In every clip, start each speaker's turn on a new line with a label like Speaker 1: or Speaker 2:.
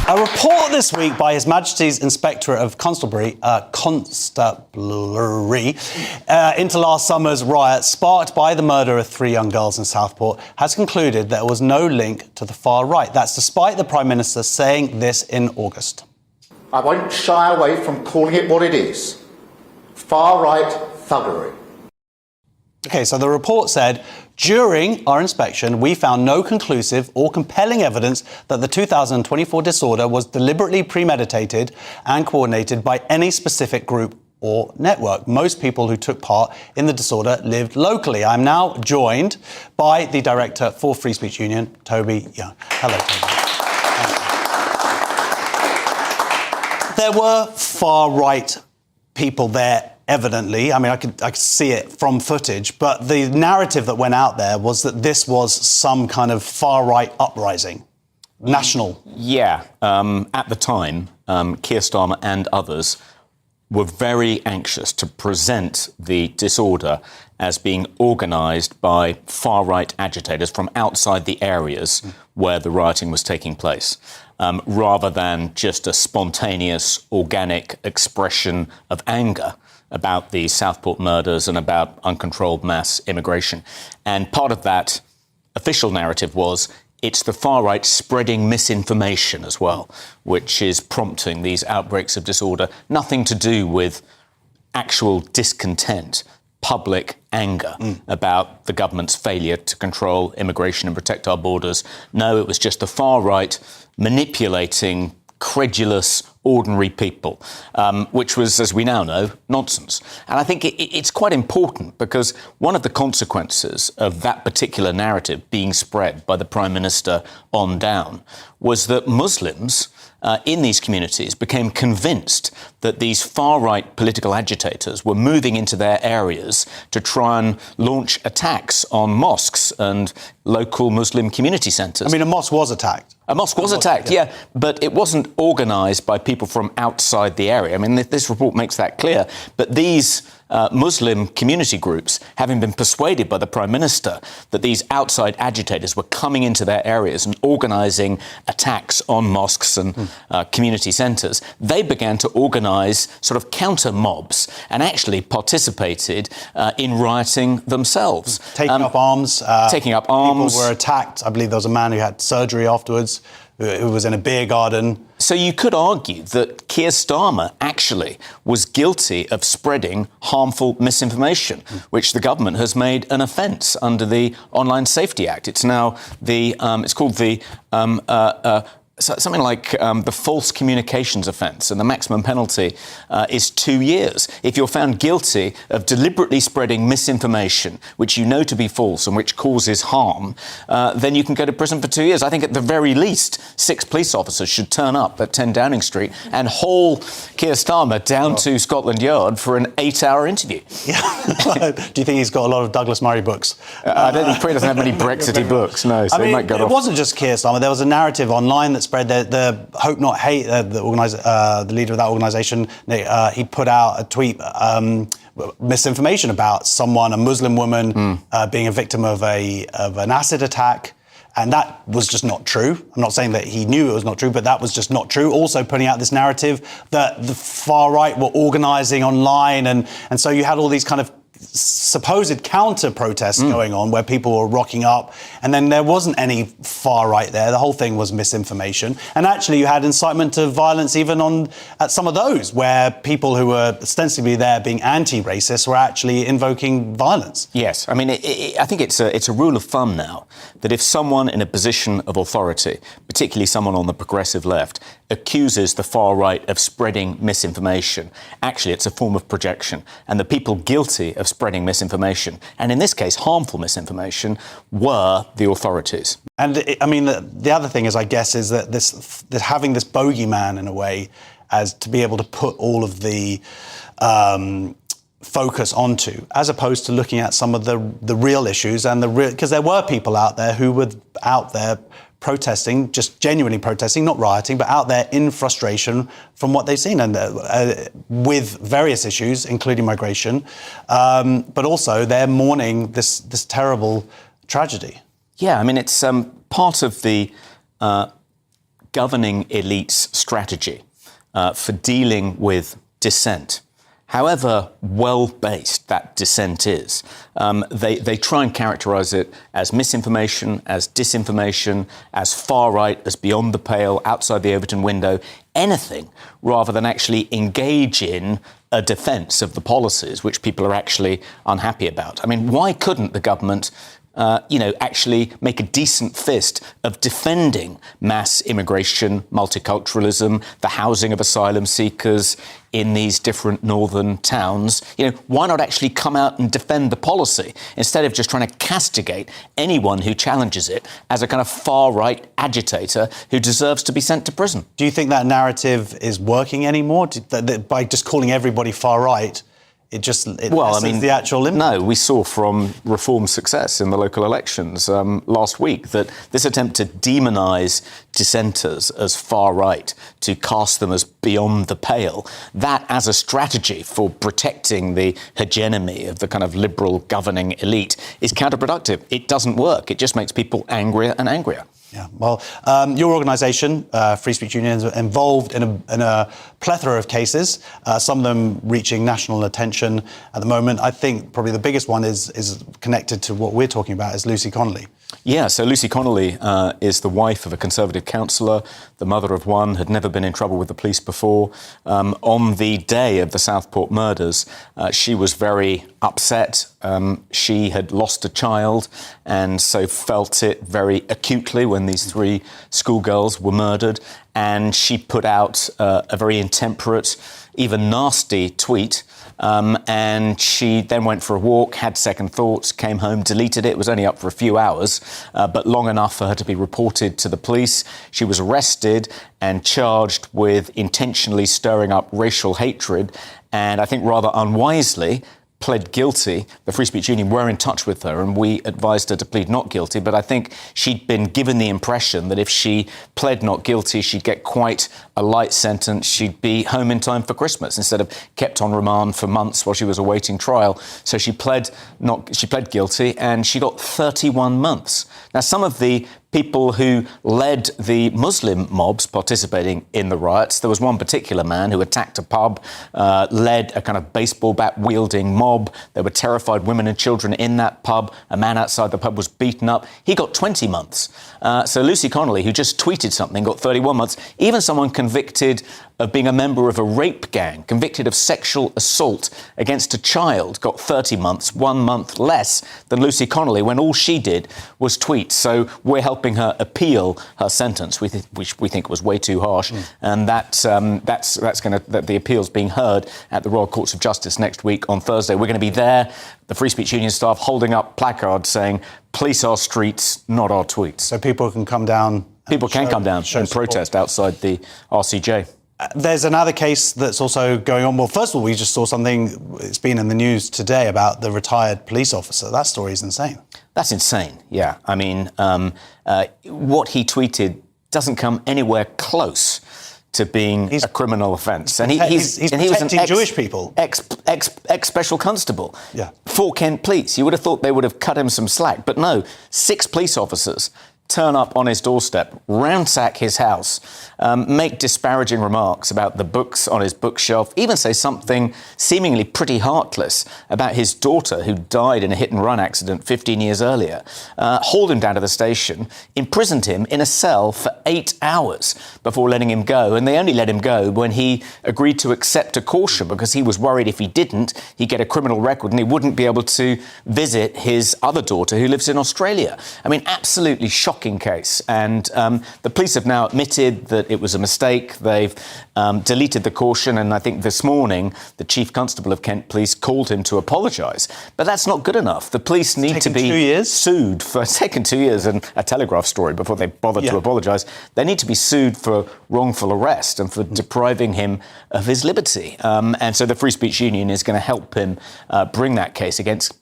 Speaker 1: A report this week by His Majesty's Inspectorate of Constabulary into last summer's riots sparked by the murder of 3 young girls in Southport has concluded there was no link to the far right. That's despite the Prime Minister saying this in August.
Speaker 2: I won't shy away from calling it what it is. Far-right thuggery.
Speaker 1: OK, so the report said, during our inspection, we found no conclusive or compelling evidence that the 2024 disorder was deliberately premeditated and coordinated by any specific group or network. Most people who took part in the disorder lived locally. I'm now joined by the Director for Free Speech Union, Toby Young. Hello, Toby. There were far-right people there, evidently. I mean, I could see it from footage, but the narrative that went out there was that this was some kind of far-right uprising, national.
Speaker 3: Yeah. At the time, Keir Starmer and others were very anxious to present the disorder as being organised by far-right agitators from outside the areas where the rioting was taking place, rather than just a spontaneous, organic expression of anger about the Southport murders and about uncontrolled mass immigration. And part of that official narrative was it's the far-right spreading misinformation as well, which is prompting these outbreaks of disorder. Nothing to do with actual discontent, public anger about the government's failure to control immigration and protect our borders. No, it was just the far-right manipulating credulous, ordinary people, which was, as we now know, nonsense. And I think it's quite important because one of the consequences of that particular narrative being spread by the Prime Minister on down was that Muslims in these communities became convinced that these far-right political agitators were moving into their areas to try and launch attacks on mosques and local Muslim community centres.
Speaker 1: I mean, a mosque was attacked.
Speaker 3: A mosque was attacked, yeah, but it wasn't organised by people from outside the area. I mean, this report makes that clear. But these Muslim community groups, having been persuaded by the Prime Minister that these outside agitators were coming into their areas and organising attacks on mosques and community centres, they began to organise sort of counter mobs and actually participated in rioting themselves.
Speaker 1: Taking up arms.
Speaker 3: Taking up arms.
Speaker 1: People were attacked. I believe there was a man who had surgery afterwards, who was in a beer garden.
Speaker 3: So you could argue that Keir Starmer actually was guilty of spreading harmful misinformation, which the government has made an offence under the Online Safety Act. It's now it's called the something like the false communications offence, and the maximum penalty is 2 years. If you're found guilty of deliberately spreading misinformation, which you know to be false and which causes harm, then you can go to prison for 2 years. I think at the very least, 6 police officers should turn up at 10 Downing Street and haul Keir Starmer down to Scotland Yard for an 8-hour interview.
Speaker 1: Yeah. Do you think he's got a lot of Douglas Murray books?
Speaker 3: I don't think he doesn't have many Brexity books, no. So
Speaker 1: I mean,
Speaker 3: he might go
Speaker 1: it
Speaker 3: off.
Speaker 1: wasn't just Keir Starmer. There was a narrative online that spread the Hope Not Hate, the leader of that organisation. He put out a tweet, misinformation about someone, a Muslim woman, being a victim of an acid attack. And that was just not true. I'm not saying that he knew it was not true, but that was just not true. Also putting out this narrative that the far right were organising online. And so you had all these kind of supposed counter-protests going on where people were rocking up, and then there wasn't any far right there. The whole thing was misinformation. And actually you had incitement to violence even at some of those where people who were ostensibly there being anti-racist were actually invoking violence.
Speaker 3: Yes. I mean, I think it's a rule of thumb now that if someone in a position of authority, particularly someone on the progressive left, accuses the far right of spreading misinformation, actually it's a form of projection. And the people guilty of spreading misinformation, and in this case harmful misinformation, were the authorities.
Speaker 1: And I mean, the other thing is, I guess, is that that having this bogeyman in a way, as to be able to put all of the focus onto, as opposed to looking at some of the real issues and because there were people out there who were out there protesting, just genuinely protesting, not rioting, but out there in frustration from what they've seen, and with various issues, including migration, but also they're mourning this terrible tragedy.
Speaker 3: Yeah, I mean, it's part of the governing elite's strategy for dealing with dissent, however well-based that dissent is. They try and characterise it as misinformation, as disinformation, as far-right, as beyond the pale, outside the Overton window, anything rather than actually engage in a defence of the policies which people are actually unhappy about. I mean, why couldn't the government actually make a decent fist of defending mass immigration, multiculturalism, the housing of asylum seekers in these different northern towns? Why not actually come out and defend the policy instead of just trying to castigate anyone who challenges it as a kind of far-right agitator who deserves to be sent to prison?
Speaker 1: Do you think that narrative is working anymore? By just calling everybody far-right, it lessens the actual impact?
Speaker 3: No, we saw from Reform's success in the local elections last week that this attempt to demonise dissenters as far-right, to cast them as beyond the pale, that as a strategy for protecting the hegemony of the kind of liberal governing elite is counterproductive. It doesn't work. It just makes people angrier and angrier.
Speaker 1: Yeah, well, your organisation, Free Speech Union, is involved in a plethora of cases, some of them reaching national attention at the moment. I think probably the biggest one is connected to what we're talking about, is Lucy Connolly.
Speaker 3: Yeah, so Lucy Connolly is the wife of a Conservative councillor, the mother of one, had never been in trouble with the police before. On the day of the Southport murders, she was very upset. She had lost a child and so felt it very acutely when these 3 schoolgirls were murdered. And she put out a very intemperate, even nasty tweet. And she then went for a walk, had second thoughts, came home, deleted it. It was only up for a few hours, but long enough for her to be reported to the police. She was arrested and charged with intentionally stirring up racial hatred, and I think rather unwisely pled guilty. The Free Speech Union were in touch with her and we advised her to plead not guilty, but I think she'd been given the impression that if she pled not guilty, she'd get quite a light sentence. She'd be home in time for Christmas instead of kept on remand for months while she was awaiting trial. So she pled guilty and she got 31 months. Now, some of the people who led the Muslim mobs participating in the riots. There was one particular man who attacked a pub, led a kind of baseball bat wielding mob. There were terrified women and children in that pub. A man outside the pub was beaten up. He got 20 months. So Lucy Connolly, who just tweeted something, got 31 months. Even someone convicted of being a member of a rape gang, convicted of sexual assault against a child, got 30 months, 1 month less than Lucy Connolly when all she did was tweet. So we're helping her appeal her sentence, which we think was way too harsh. And the appeal's being heard at the Royal Courts of Justice next week on Thursday. We're going to be there, the Free Speech Union staff holding up placards saying, police our streets, not our tweets.
Speaker 1: So people can come down.
Speaker 3: People can come down and protest outside the RCJ.
Speaker 1: There's another case that's also going on. Well, first of all, we just saw something, it's been in the news today, about the retired police officer. That story is insane. That's insane, yeah. I mean, what he tweeted doesn't come anywhere close to being a criminal offence. And he's protecting Jewish people. Ex-special constable for Kent Police. You would have thought they would have cut him some slack. But no, 6 police officers turn up on his doorstep, ransack his house, make disparaging remarks about the books on his bookshelf, even say something seemingly pretty heartless about his daughter who died in a hit-and-run accident 15 years earlier, hauled him down to the station, imprisoned him in a cell for 8 hours before letting him go. And they only let him go when he agreed to accept a caution because he was worried if he didn't, he'd get a criminal record and he wouldn't be able to visit his other daughter who lives in Australia. I mean, absolutely shocking case. And the police have now admitted that it was a mistake. They've deleted the caution. And I think this morning, the Chief Constable of Kent Police called him to apologise. But that's not good enough. The police need to be sued for... It's taken 2 years and a Telegraph story before they bothered to apologise. They need to be sued for wrongful arrest and for depriving him of his liberty. And so the Free Speech Union is going to help him bring that case against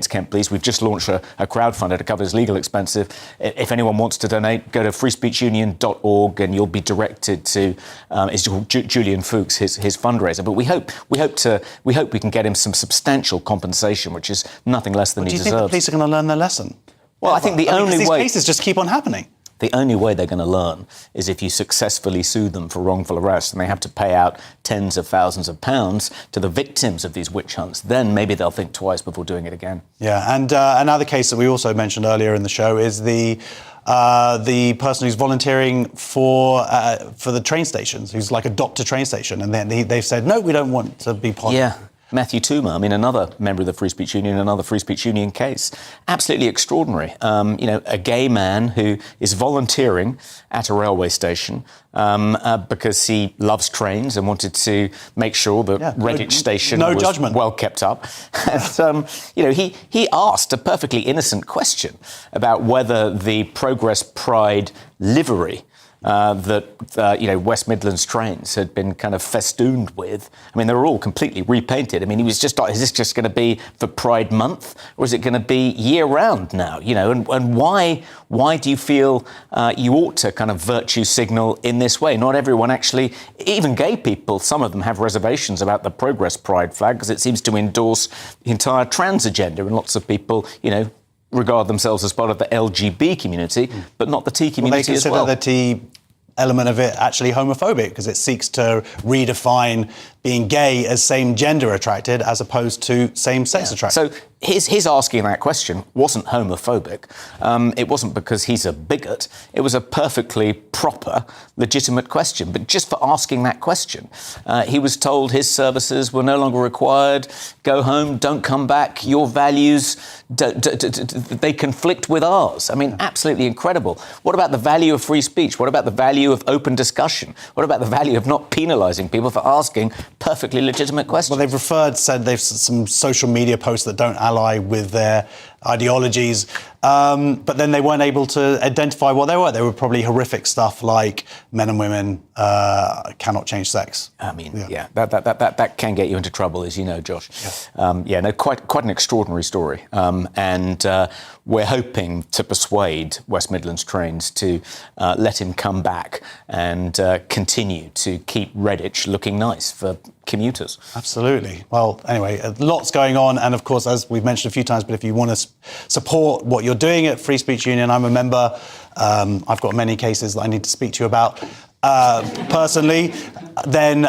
Speaker 1: Kent Police. We've just launched a crowdfunder to cover his legal expenses. If anyone wants to donate, go to freespeechunion.org and you'll be directed to it's Julian Fuchs, his fundraiser. But we hope we can get him some substantial compensation, which is nothing less than he deserves. Do you think the police are going to learn their lesson? Well, I think the only way... These cases just keep on happening.
Speaker 3: The only way they're going to learn is if you successfully sue them for wrongful arrest and they have to pay out tens of thousands of pounds to the victims of these witch hunts. Then maybe they'll think twice before doing it again.
Speaker 1: Yeah, and another case that we also mentioned earlier in the show is the person who's volunteering for the train stations, who's like a doctor train station, and then they've said, no, we don't want to be part of it.
Speaker 3: Matthew Toomer, I mean, another member of the Free Speech Union, another Free Speech Union case. Absolutely extraordinary. A gay man who is volunteering at a railway station because he loves trains and wanted to make sure that Redditch Station was well kept up. And, he asked a perfectly innocent question about whether the Progress Pride livery that West Midlands trains had been kind of festooned with. I mean, they were all completely repainted. I mean, he was just like, is this just going to be for Pride Month, or is it going to be year-round now? And why do you feel you ought to kind of virtue signal in this way? Not everyone actually, even gay people, some of them have reservations about the Progress Pride flag because it seems to endorse the entire trans agenda, and lots of people, regard themselves as part of the LGB community, but not the T community as well.
Speaker 1: They consider the T element of it actually homophobic because it seeks to redefine being gay as same-gender attracted as opposed to same-sex attracted.
Speaker 3: So his asking that question wasn't homophobic. It wasn't because he's a bigot. It was a perfectly proper, legitimate question. But just for asking that question, he was told his services were no longer required. Go home, don't come back. Your values, they conflict with ours. I mean, absolutely incredible. What about the value of free speech? What about the value of open discussion? What about the value of not penalising people for asking perfectly legitimate questions?
Speaker 1: Well, said they've some social media posts that don't ally with their ideologies, but then they weren't able to identify what they were. They were probably horrific stuff like men and women cannot change sex.
Speaker 3: I mean, that can get you into trouble, as you know, Josh. Quite an extraordinary story. And we're hoping to persuade West Midlands Trains to let him come back and continue to keep Redditch looking nice for commuters.
Speaker 1: Absolutely. Well, anyway, lots going on. And of course, as we've mentioned a few times, but if you want to support what you're doing at Free Speech Union, I'm a member. I've got many cases that I need to speak to you about personally. Then,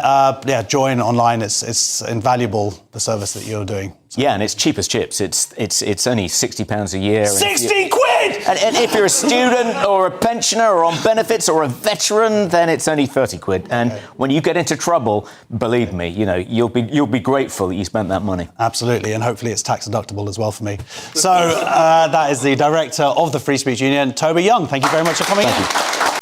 Speaker 1: join online. It's invaluable, the service that you're doing. So.
Speaker 3: Yeah, and it's cheap as chips. It's only £60 a year.
Speaker 1: 60 quid!
Speaker 3: And if you're a student or a pensioner or on benefits or a veteran, then it's only 30 quid. And when you get into trouble, believe me, you'll be grateful that you spent that money.
Speaker 1: Absolutely, and hopefully it's tax deductible as well for me. So that is the director of the Free Speech Union, Toby Young. Thank you very much for coming in.